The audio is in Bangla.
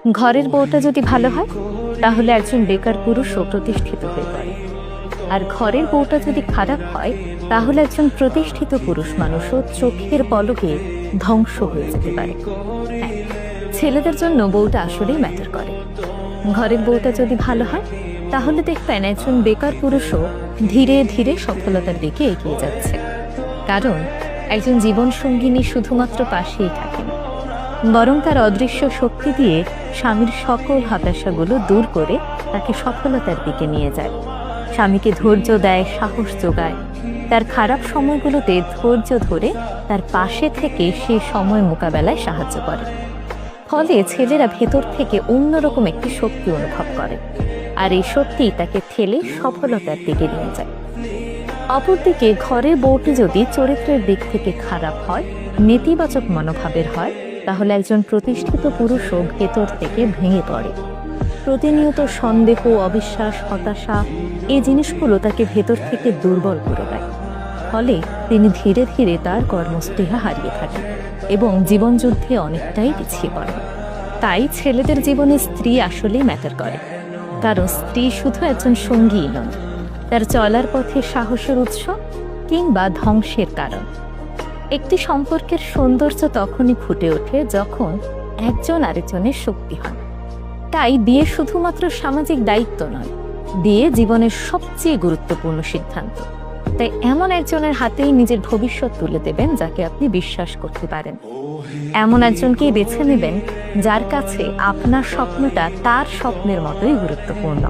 ঘরের বউটা যদি ভালো হয় তাহলে একজন বেকার পুরুষও প্রতিষ্ঠিত হয়ে পড়ে, আর ঘরের বউটা যদি খারাপ হয় তাহলে একজন প্রতিষ্ঠিত পুরুষ মানুষও চোখের পলকে ধ্বংস হয়ে যেতে পারে। হ্যাঁ, ছেলেদের জন্য বউটা আসলেই ম্যাটার করে। ঘরের বউটা যদি ভালো হয় তাহলে দেখবেন একজন বেকার পুরুষও ধীরে ধীরে সফলতার দিকে এগিয়ে যাচ্ছে, কারণ একজন জীবন সঙ্গিনী শুধুমাত্র পাশেই থাকে না, বরং তার অদৃশ্য শক্তি দিয়ে স্বামীর সকল হতাশাগুলো দূর করে তাকে সফলতার দিকে নিয়ে যায়। স্বামীকে ধৈর্য দেয়, সাহস যোগায়, তার খারাপ সময়গুলোতে ধৈর্য ধরে তার পাশে থেকে সেই সময় মোকাবেলায় সাহায্য করে। ফলে ছেলেরা ভেতর থেকে অন্যরকম একটি শক্তি অনুভব করে, আর এই শক্তি তাকে ঠেলে সফলতার দিকে নিয়ে যায়। অপরদিকে ঘরের বউটি যদি চরিত্রের দিক থেকে খারাপ হয়, নেতিবাচক মনোভাবের হয়, তাহলে একজন প্রতিষ্ঠিত পুরুষও ভেতর থেকে ভেঙে পড়ে। প্রতিনিয়ত সন্দেহ, অবিশ্বাস, হতাশা এই জিনিসগুলো তাকে ভেতর থেকে দুর্বল করে দেয়। ফলে তিনি ধীরে ধীরে তার কর্মস্পৃহা হারিয়ে থাকেন এবং জীবনযুদ্ধে অনেকটাই পিছিয়ে পড়েন। তাই ছেলেদের জীবনে স্ত্রী আসলেই ম্যাটার করে, কারণ স্ত্রী শুধু একজন সঙ্গীই নন, তার চলার পথে সাহসের উৎস কিংবা ধ্বংসের কারণ। একটি সম্পর্কের সৌন্দর্য তখনই ফুটে ওঠে যখন একজন আরেকজনের শক্তি হয়। তাই বিয়ে শুধুমাত্র সামাজিক দায়িত্ব নয়, বিয়ে জীবনের সবচেয়ে গুরুত্বপূর্ণ সিদ্ধান্ত। তাই এমন একজনের হাতেই নিজের ভবিষ্যৎ তুলে দেবেন যাকে আপনি বিশ্বাস করতে পারেন। এমন একজনকেই বেছে নেবেন যার কাছে আপনার স্বপ্নটা তার স্বপ্নের মতোই গুরুত্বপূর্ণ।